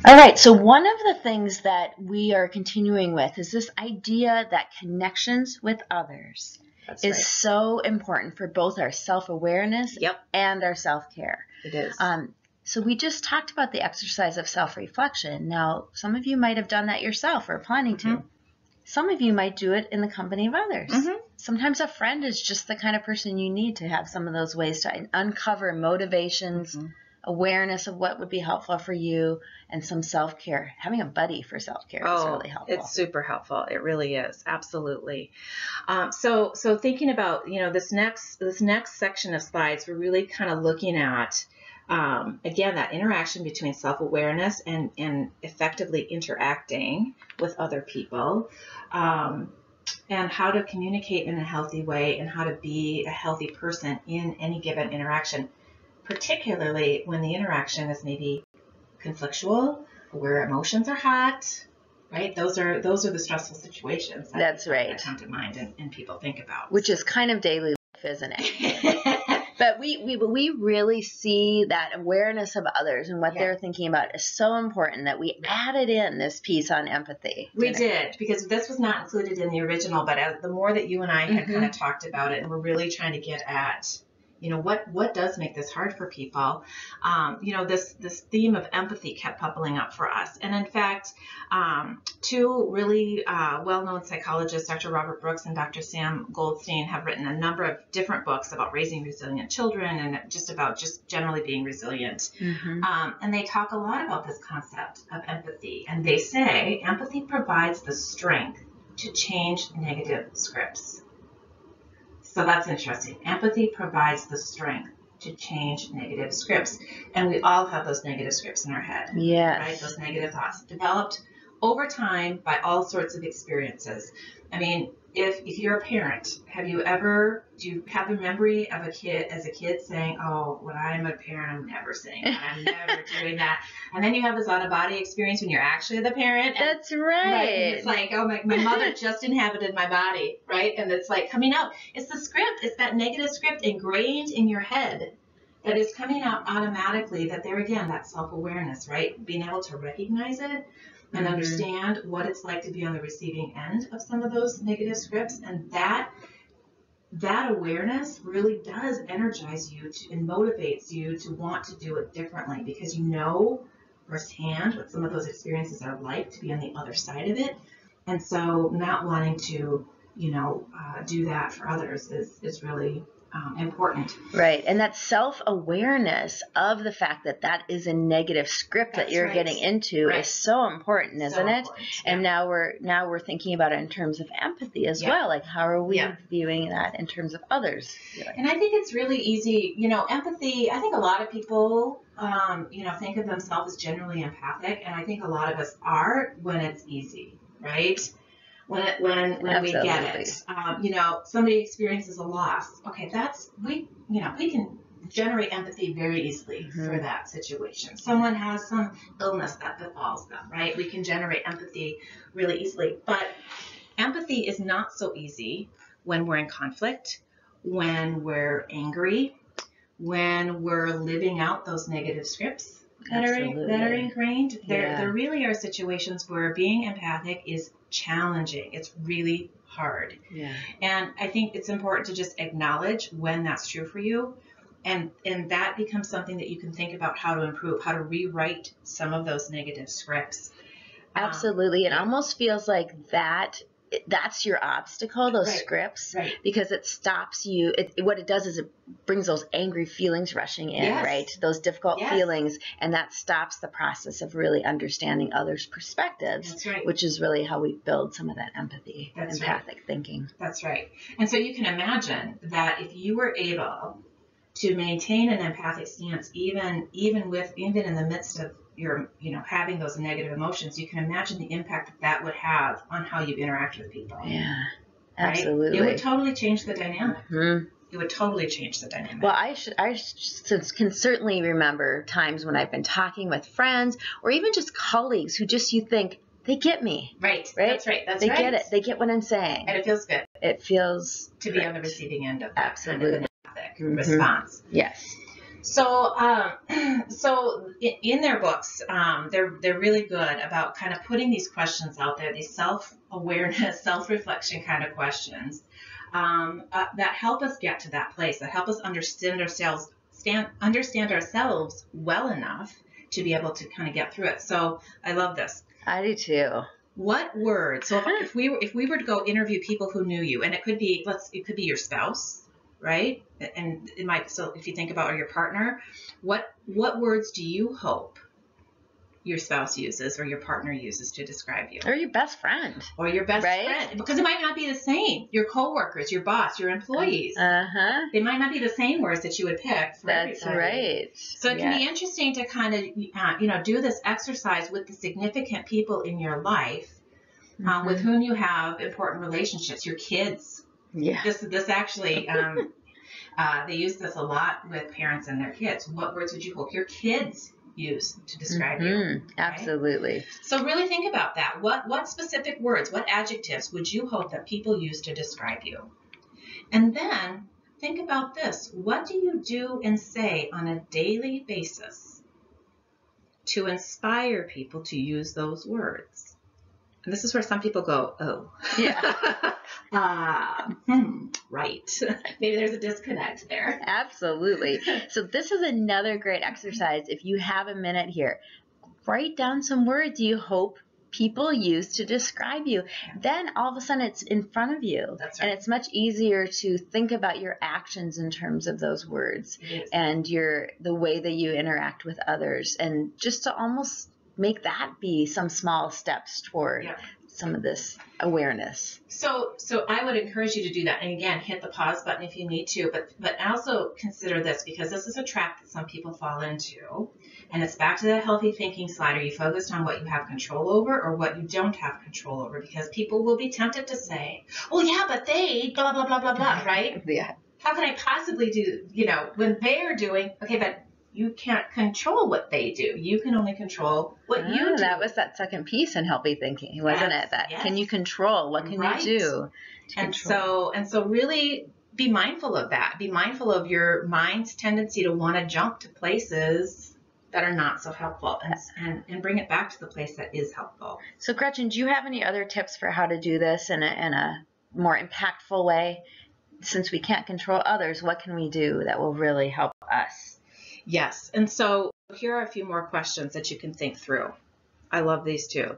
All right, so one of the things that we are continuing with is this idea that connections with others is so important for both our self-awareness and our self-care. It is. So we just talked about the exercise of self-reflection. Now, some of you might have done that yourself or planning to. Some of you might do it in the company of others. Sometimes a friend is just the kind of person you need to have some of those ways to uncover motivations, awareness of what would be helpful for you, and some self-care. Having a buddy for self-care is really helpful. It's super helpful. It really is. Absolutely. So thinking about, this next section of slides, we're really kind of looking at, again, that interaction between self-awareness and effectively interacting with other people, and how to communicate in a healthy way and how to be a healthy person in any given interaction, particularly when the interaction is maybe conflictual, where emotions are hot, right? Those are the stressful situations that come to mind and people think about. Which is kind of daily life, isn't it? But we really see that awareness of others and what they're thinking about is so important that we added in this piece on empathy. We did, because this was not included in the original, but the more that you and I had kind of talked about it, and we're really trying to get at, what does make this hard for people? This theme of empathy kept bubbling up for us. And in fact, two really well-known psychologists, Dr. Robert Brooks and Dr. Sam Goldstein, have written a number of different books about raising resilient children and just generally being resilient. And they talk a lot about this concept of empathy. And they say empathy provides the strength to change negative scripts. So that's interesting. Empathy provides the strength to change negative scripts. And we all have those negative scripts in our head. Yes. Right? Those negative thoughts developed over time by all sorts of experiences. I mean, if you're a parent, do you have a memory of a kid saying, oh, when I'm a parent, I'm never saying that. I'm never doing that. And then you have this out-of-body experience when you're actually the parent. And, that's right. And it's like, oh, my mother just inhabited my body, right? And it's like coming out. It's the script. It's that negative script ingrained in your head that is coming out automatically. That there again, that self-awareness, right? Being able to recognize it and understand what it's like to be on the receiving end of some of those negative scripts. And that awareness really does energize you and motivates you to want to do it differently, because you know firsthand what some of those experiences are like to be on the other side of it. And so not wanting to, do that for others is really important. Right. And that self-awareness of the fact that is a negative script that you're getting into is so important, isn't it? And now we're thinking about it in terms of empathy as well. Like, how are we viewing that in terms of others? And I think it's really easy, empathy. I think a lot of people, think of themselves as generally empathic. And I think a lot of us are when it's easy, right? When we get it, somebody experiences a loss. Okay, we can generate empathy very easily for that situation. Someone has some illness that befalls them, right? We can generate empathy really easily. But empathy is not so easy when we're in conflict, when we're angry, when we're living out those negative scripts that are ingrained. There really are situations where being empathic is challenging. It's really hard. Yeah. And I think it's important to just acknowledge when that's true for you. And that becomes something that you can think about how to improve, how to rewrite some of those negative scripts. Absolutely. It almost feels like that's your obstacle, those scripts, because it stops you. What it does is it brings those angry feelings rushing in, right? Those difficult feelings, and that stops the process of really understanding others' perspectives, which is really how we build some of that empathy, empathic thinking. That's right. And so you can imagine that if you were able to maintain an empathic stance, even in the midst of your, having those negative emotions, you can imagine the impact that would have on how you interact with people. Yeah, absolutely. Right? It would totally change the dynamic. It would totally change the dynamic. Well, I can certainly remember times when I've been talking with friends or even just colleagues who you think, they get me. Right. That's right. They get it. They get what I'm saying. And it feels good. It feels to be on the receiving end of that absolutely kind of an empathic response. Yes. So in their books, they're really good about kind of putting these questions out there, these self-awareness, self-reflection kind of questions that help us get to that place, that help us understand ourselves well enough to be able to kind of get through it. So I love this. I do too. What words? So if we were to go interview people who knew you, and it could be your spouse, right? And it might, so if you think about your partner, what words do you hope your spouse uses or your partner uses to describe you? Or your best friend. Or your best friend. Because it might not be the same. Your coworkers, your boss, your employees. They might not be the same words that you would pick for That's everybody. Right. So it can be interesting to kind of, do this exercise with the significant people in your life with whom you have important relationships, your kids. Yeah. This actually, they use this a lot with parents and their kids. What words would you hope your kids use to describe you? Okay? Absolutely. So really think about that. What specific words, what adjectives would you hope that people use to describe you? And then think about this. What do you do and say on a daily basis to inspire people to use those words? And this is where some people go, oh. Yeah. Right. Maybe there's a disconnect there. Absolutely. So this is another great exercise. If you have a minute here, write down some words you hope people use to describe you. Then all of a sudden it's in front of you. That's right. And it's much easier to think about your actions in terms of those words and the way that you interact with others, and just to almost make that be some small steps toward some of this awareness. So I would encourage you to do that. And again, hit the pause button if you need to, but also consider this, because this is a trap that some people fall into. And it's back to that healthy thinking slide. Are you focused on what you have control over or what you don't have control over? Because people will be tempted to say, well, yeah, but they blah, blah, blah, blah, blah, right? Yeah. How can I possibly do, when they're doing, okay, but you can't control what they do. You can only control what you do. That was that second piece in healthy thinking, wasn't it? That can you control? What can you do? And so really be mindful of that. Be mindful of your mind's tendency to want to jump to places that are not so helpful, and bring it back to the place that is helpful. So Gretchen, do you have any other tips for how to do this in a more impactful way? Since we can't control others, what can we do that will really help us? Yes. And so here are a few more questions that you can think through. I love these too.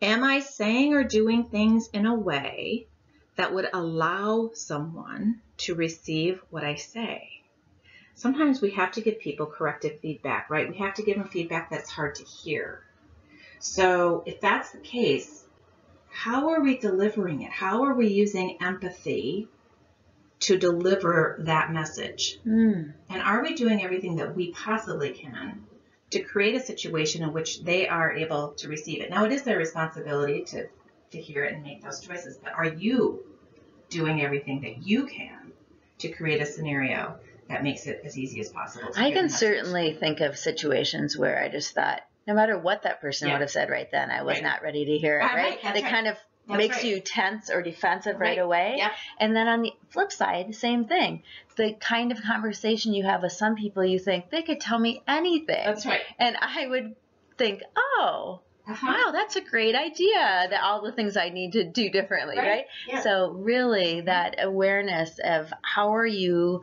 Am I saying or doing things in a way that would allow someone to receive what I say? Sometimes we have to give people corrective feedback, right? We have to give them feedback that's hard to hear. So if that's the case, how are we delivering it? How are we using empathy to deliver that message? And are we doing everything that we possibly can to create a situation in which they are able to receive it? Now, it is their responsibility to hear it and make those choices, but are you doing everything that you can to create a scenario that makes it as easy as possible? I can certainly think of situations where I just thought, no matter what that person would have said right then, I was not ready to hear it, right? It kind of makes you tense or defensive right away. Yep. And then on the flip side, same thing. The kind of conversation you have with some people, you think they could tell me anything. That's right. And I would think, oh, wow, that's a great idea, that all the things I need to do differently, right? Yeah. So really that awareness of how are you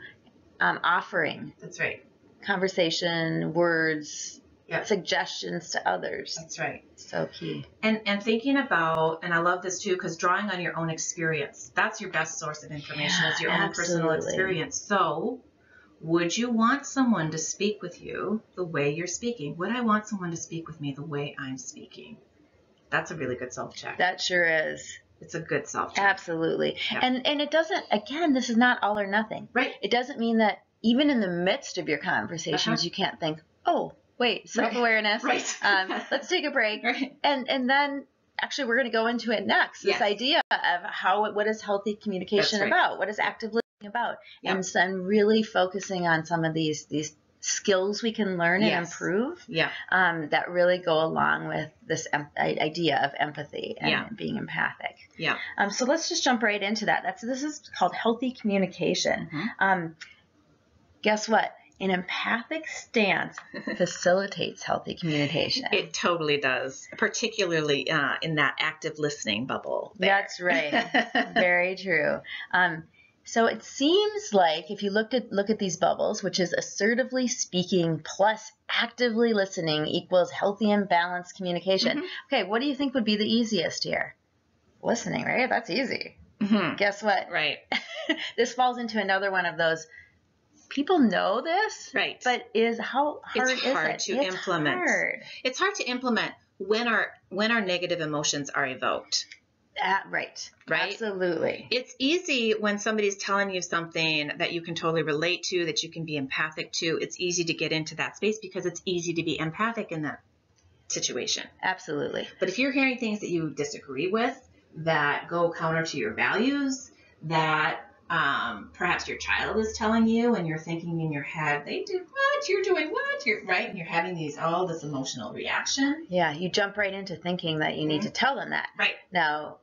offering That's right. conversation, words, suggestions to others. That's right. So key. And thinking about, and I love this too, because drawing on your own experience, that's your best source of information, is your own personal experience. So would you want someone to speak with you the way you're speaking? Would I want someone to speak with me the way I'm speaking? That's a really good self-check. That sure is. It's a good self-check. Absolutely. Yep. And it doesn't, again, this is not all or nothing. Right. It doesn't mean that even in the midst of your conversations, you can't think, oh, wait, self-awareness. Right. Let's take a break. Right. And then actually we're going to go into it next. This idea of what is healthy communication about? What is active listening about? Yep. And really focusing on some of these skills we can learn and improve that really go along with this idea of empathy and being empathic. Yeah. So let's just jump right into that. This is called healthy communication. Guess what? An empathic stance facilitates healthy communication. It totally does, particularly in that active listening bubble there. That's right. Very true. So it seems like if you look at these bubbles, which is assertively speaking plus actively listening equals healthy and balanced communication. Okay, what do you think would be the easiest here? Listening, right? That's easy. Guess what? Right. This falls into another one of those. People know this, right? But how hard it's hard is it? to implement. Hard. It's hard to implement when our negative emotions are evoked. Right. Right. Absolutely. It's easy when somebody's telling you something that you can totally relate to, that you can be empathic to. It's easy to get into that space because it's easy to be empathic in that situation. Absolutely. But if you're hearing things that you disagree with, that go counter to your values, that perhaps your child is telling you and you're thinking in your head, they did what? You're doing what? You're right. And you're having this emotional reaction. Yeah. You jump right into thinking that you need to tell them that. Right. Now,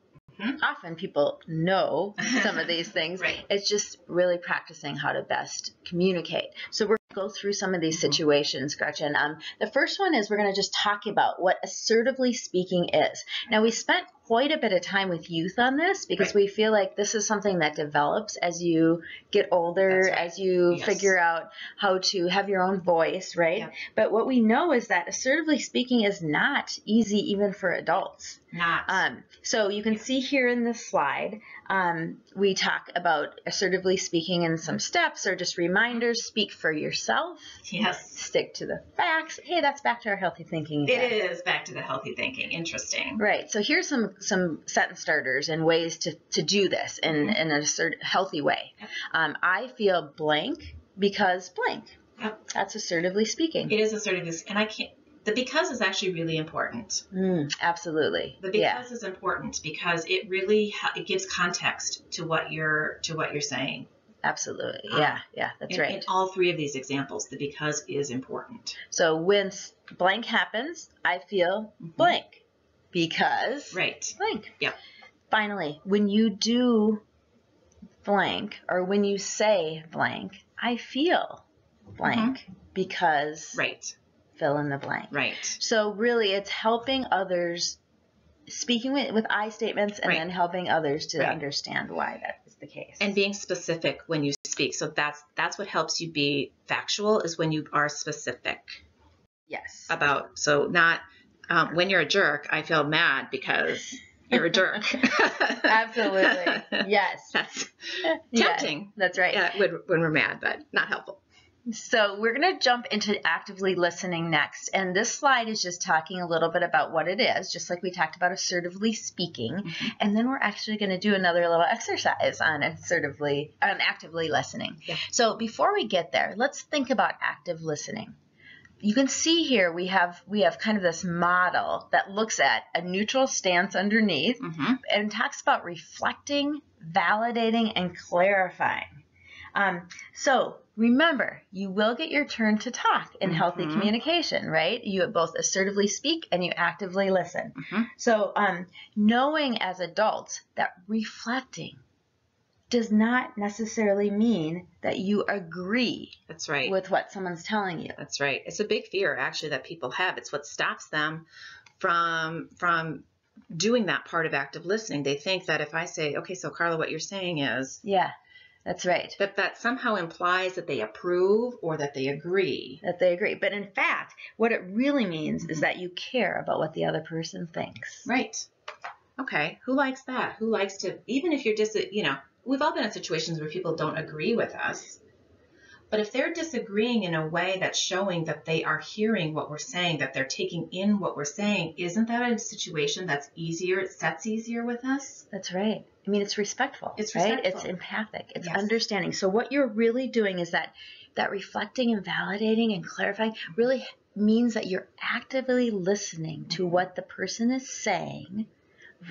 often people know some of these things. Right. It's just really practicing how to best communicate. So we're going to go through some of these situations, Gretchen. The first one is we're going to just talk about what assertively speaking is. Now, we spent quite a bit of time with youth on this because we feel like this is something that develops as you get older, as you figure out how to have your own voice, right? Yep. But what we know is that assertively speaking is not easy even for adults. Not. So you can see here in this slide, we talk about assertively speaking in some steps or just reminders. Speak for yourself. Yes. Stick to the facts. Hey, that's back to our healthy thinking again. It is back to the healthy thinking. Interesting. Right. So here's some sentence starters and ways to do this in a healthy way. Yep. I feel blank because blank. Yep. That's assertively speaking. It is assertively, and I can't. The because is actually really important. Absolutely. The because is important because it really it gives context to what you're saying. Absolutely. Yeah, that's right. In all three of these examples, the because is important. So when blank happens, I feel blank because blank. Yep. Finally, when you do blank or when you say blank, I feel blank because fill in the blank. Right. So really it's helping others, speaking with I statements and then helping others to understand why that is the case. And being specific when you speak. So that's what helps you be factual is when you are specific. Yes. So not when you're a jerk, I feel mad because you're a jerk. Absolutely. Yes. That's tempting. Yes, that's right. Yeah, when we're mad, but not helpful. So we're going to jump into actively listening next. And this slide is just talking a little bit about what it is, just like we talked about assertively speaking. And then we're actually going to do another little exercise on actively listening. Yeah. So before we get there, let's think about active listening. You can see here we have kind of this model that looks at a neutral stance underneath and talks about reflecting, validating, and clarifying. So remember, you will get your turn to talk in healthy communication, right? You both assertively speak and you actively listen. So knowing as adults that reflecting does not necessarily mean that you agree with what someone's telling you. That's right. It's a big fear, actually, that people have. It's what stops them from doing that part of active listening. They think that if I say, okay, so Karla, what you're saying is... Yeah. That's right. That somehow implies that they approve or that they agree. But in fact, what it really means is that you care about what the other person thinks. Right. Okay. Who likes that? Who likes to, even if you're we've all been in situations where people don't agree with us. But if they're disagreeing in a way that's showing that they are hearing what we're saying, that they're taking in what we're saying, isn't that a situation that's easier? It sets easier with us? That's right. I mean, it's respectful. It's right? respectful. It's empathic. It's understanding. So what you're really doing is that reflecting and validating and clarifying really means that you're actively listening to what the person is saying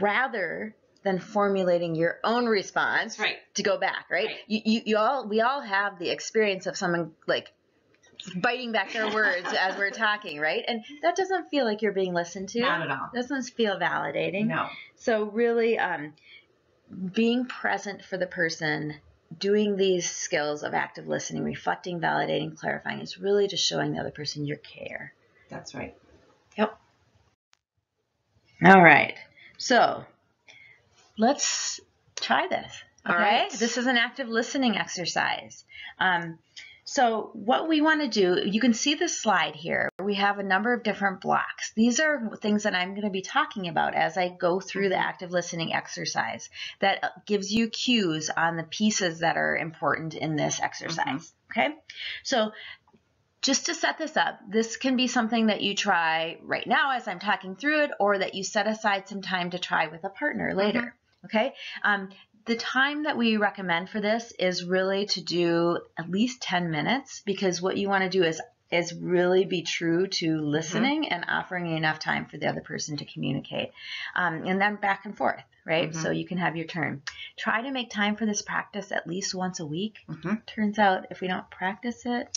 rather than formulating your own response to go back, right? We all have the experience of someone like biting back their words as we're talking, right? And that doesn't feel like you're being listened to. Not at all. It doesn't feel validating. No. So really being present for the person doing these skills of active listening, reflecting, validating, clarifying is really just showing the other person your care. That's right. Yep. All right. So let's try this. Okay. All right. This is an active listening exercise. So what we want to do, you can see this slide here. We have a number of different blocks. These are things that I'm going to be talking about as I go through the active listening exercise that gives you cues on the pieces that are important in this exercise. Okay. So just to set this up, this can be something that you try right now as I'm talking through it, or that you set aside some time to try with a partner later. Okay. The time that we recommend for this is really to do at least 10 minutes, because what you want to do is really be true to listening and offering enough time for the other person to communicate. And then back and forth, right? So you can have your turn. Try to make time for this practice at least once a week. Turns out if we don't practice it,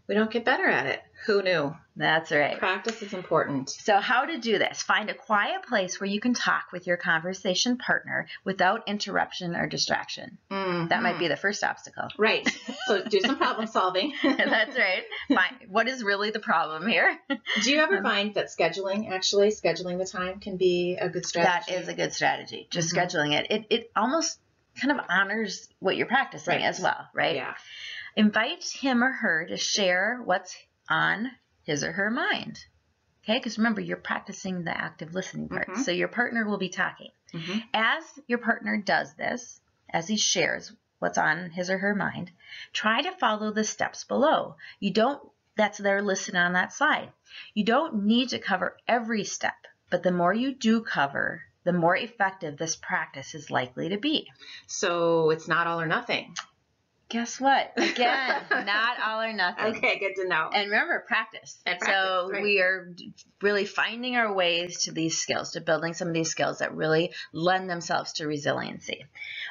we don't get better at it. Who knew? That's right. Practice is important. So how to do this? Find a quiet place where you can talk with your conversation partner without interruption or distraction. That might be the first obstacle. Right. So do some problem solving. That's right. Find what is really the problem here. Do you ever find that scheduling the time can be a good strategy? That is a good strategy. Just scheduling it. It almost kind of honors what you're practicing as well, right? Yeah. Invite him or her to share what's on his or her mind. Okay, because remember, you're practicing the active listening part. So your partner will be talking. As your partner does this, as he shares what's on his or her mind, try to follow the steps below. That's there listed on that slide. You don't need to cover every step, but the more you do cover, the more effective this practice is likely to be. So it's not all or nothing. Guess what? Again, not all or nothing. Okay, good to know. And remember, practice. So we are really finding our ways to these skills, to building some of these skills that really lend themselves to resiliency.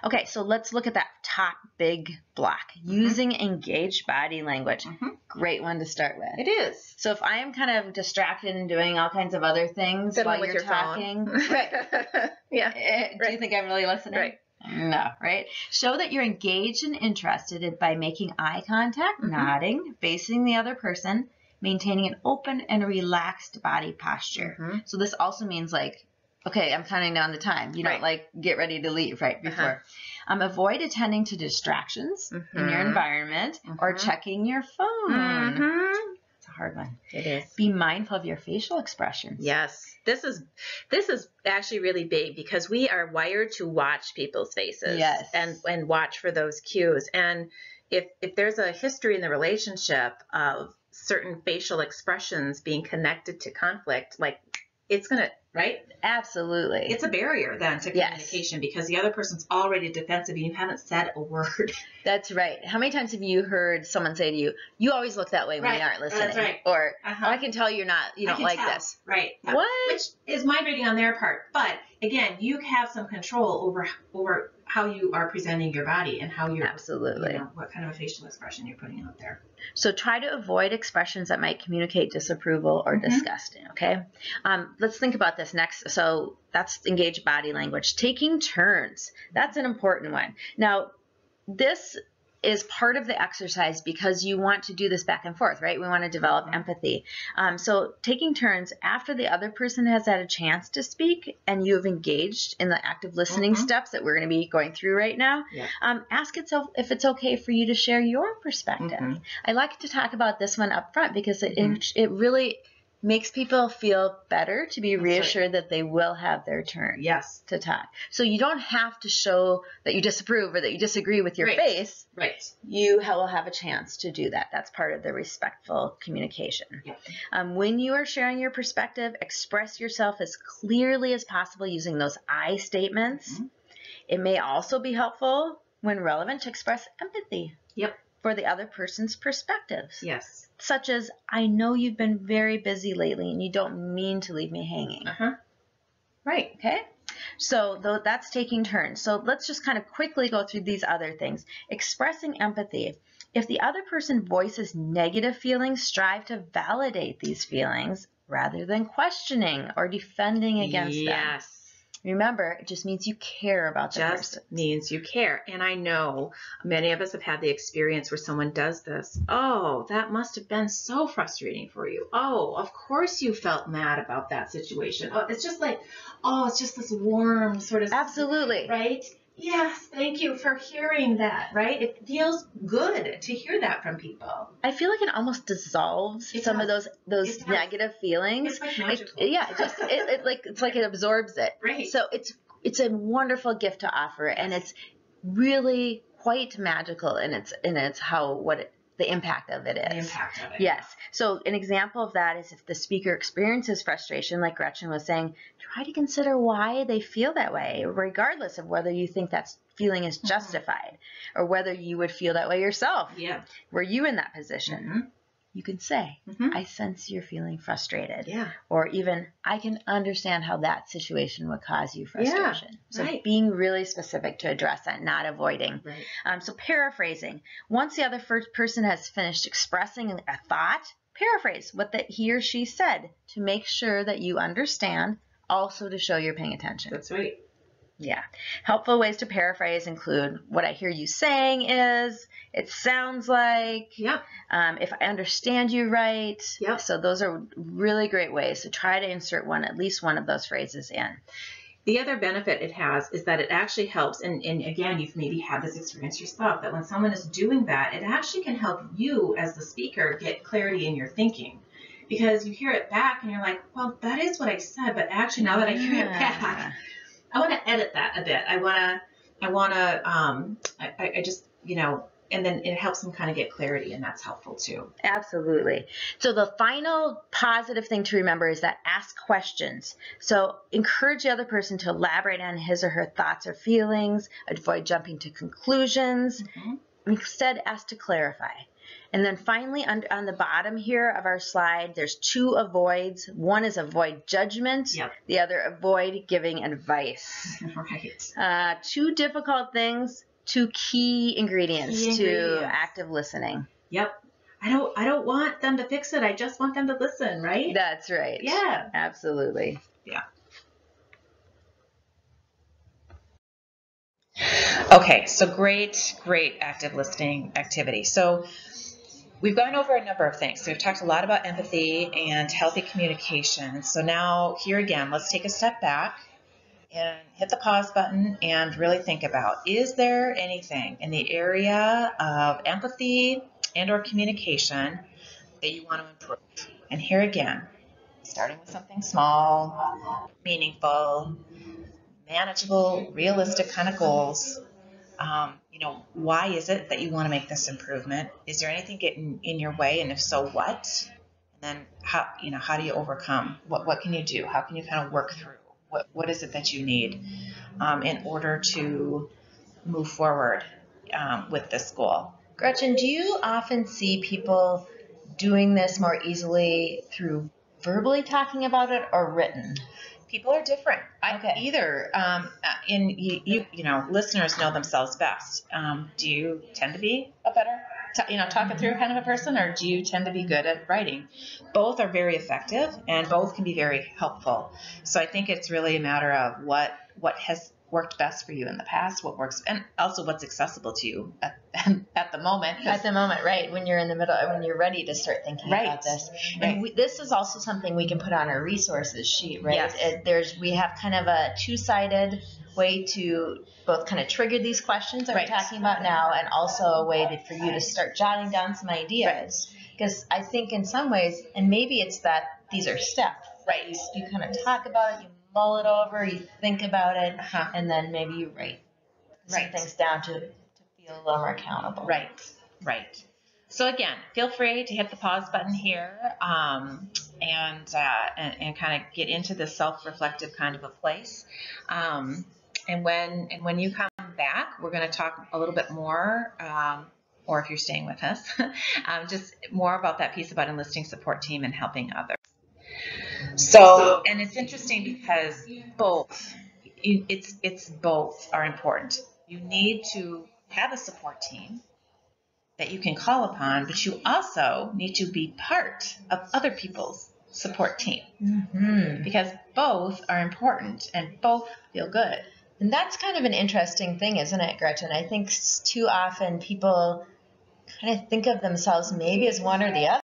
Okay, so let's look at that top big block. Using engaged body language. Great one to start with. It is. So if I am kind of distracted and doing all kinds of other things while you're talking, do you think I'm really listening? Right. No, right? Show that you're engaged and interested by making eye contact, nodding, facing the other person, maintaining an open and relaxed body posture. So this also means like, okay, I'm counting down the time. You don't like get ready to leave right before. Avoid attending to distractions in your environment or checking your phone. It's a hard one. It is. Be mindful of your facial expressions. Yes. This is actually really big because we are wired to watch people's faces and watch for those cues. And if there's a history in the relationship of certain facial expressions being connected to conflict, like it's going to, right? Absolutely. It's a barrier then to communication because the other person's already defensive and you haven't said a word. That's right. How many times have you heard someone say to you, you always look that way when you aren't listening? That's right. Or, oh, I can tell you don't like this. Right. What? Which is mind reading on their part. But again, you have some control over how you are presenting your body and how you're, what kind of a facial expression you're putting out there. So try to avoid expressions that might communicate disapproval or disgusting, okay? Let's think about this next. So that's engaged body language. Taking turns. That's an important one. Now, this is part of the exercise because you want to do this back and forth, right? We want to develop empathy. So taking turns after the other person has had a chance to speak and you have engaged in the active listening steps that we're going to be going through right now, ask itself if it's okay for you to share your perspective. I like to talk about this one up front because it really makes people feel better to be reassured that they will have their turn to talk. So you don't have to show that you disapprove or that you disagree with your face. Right. You will have a chance to do that. That's part of the respectful communication. When you are sharing your perspective, express yourself as clearly as possible using those I statements. It may also be helpful when relevant to express empathy for the other person's perspectives. Such as, I know you've been very busy lately and you don't mean to leave me hanging. Right, okay? So that's taking turns. So let's just kind of quickly go through these other things. Expressing empathy. If the other person voices negative feelings, strive to validate these feelings rather than questioning or defending against them. Remember, it just means you care about the Just person. means you care. And I know many of us have had the experience where someone does this. Oh, that must have been so frustrating for you. Oh, of course you felt mad about that situation. Oh, it's just like, oh, it's just this warm sort of. Absolutely. Right? Yes, thank you for hearing that, right? It feels good to hear that from people. I feel like it almost dissolves It some does. of those negative feelings. It's like magical. It's like it absorbs it. Right. So it's a wonderful gift to offer, and it's really quite magical in its the impact of it is. The impact of it. Yes. So an example of that is if the speaker experiences frustration, like Gretchen was saying, try to consider why they feel that way, regardless of whether you think that feeling is justified or whether you would feel that way yourself. Yeah. Were you in that position? Mm-hmm. You can say, I sense you're feeling frustrated. Yeah. Or even, I can understand how that situation would cause you frustration. Yeah, So right. being really specific to address that, not avoiding. Right. So paraphrasing. Once the other person has finished expressing a thought, paraphrase what he or she said to make sure that you understand, also to show you're paying attention. That's right. Yeah. Helpful ways to paraphrase include what I hear you saying is, it sounds like, Yep. If I understand you right. Yep. So those are really great ways to try to insert at least one of those phrases in. The other benefit it has is that it actually helps, and again, you've maybe had this experience yourself, that when someone is doing that, it actually can help you as the speaker get clarity in your thinking. Because you hear it back and you're like, well, that is what I said, but actually now that I hear it back, I want to edit that a bit. I just, and then it helps them kind of get clarity, and that's helpful too. Absolutely. So the final positive thing to remember is that ask questions. So encourage the other person to elaborate on his or her thoughts or feelings, avoid jumping to conclusions. Instead, ask to clarify. And then finally, on the bottom here of our slide, there's 2 avoids. One is avoid judgment. Yep. The other, avoid giving advice. Right. 2 difficult things, 2 key ingredients to active listening. Yep. I don't want them to fix it. I just want them to listen, right? That's right. Yeah. Absolutely. Yeah. Okay, so great active listening activity. So we've gone over a number of things. So we've talked a lot about empathy and healthy communication. So now here again, let's take a step back and hit the pause button and really think about, is there anything in the area of empathy and or communication that you want to improve? And here again, starting with something small, meaningful, manageable, realistic kind of goals. Why is it that you want to make this improvement? Is there anything getting in your way? And if so, what? And then how do you overcome? What can you do? How can you kind of work through? What is it that you need in order to move forward with this goal? Gretchen, do you often see people doing this more easily through verbally talking about it or written? People are different. Okay. Listeners know themselves best. Do you tend to be a better, talk it through kind of a person, or do you tend to be good at writing? Both are very effective, and both can be very helpful. So I think it's really a matter of what has worked best for you in the past, what works, and also what's accessible to you at the moment. At the moment, right, when you're in the middle, when you're ready to start thinking about this. And this is also something we can put on our resources sheet, right? Yes. We have kind of a 2-sided way to both kind of trigger these questions that we're talking about now, and also a way for you to start jotting down some ideas. Because I think in some ways, and maybe it's that these are steps, right? You kind of talk about it, you mull it over, you think about it, and then maybe you write some things down to feel a little more accountable. Right. So again, feel free to hit the pause button here and kind of get into this self-reflective kind of a place. And when you come back, we're going to talk a little bit more, or if you're staying with us, just more about that piece about enlisting support team and helping others. So, and it's interesting because both are important. You need to have a support team that you can call upon, but you also need to be part of other people's support team. Mm-hmm. Because both are important and both feel good. And that's kind of an interesting thing, isn't it, Gretchen? I think too often people kind of think of themselves maybe as one or the other.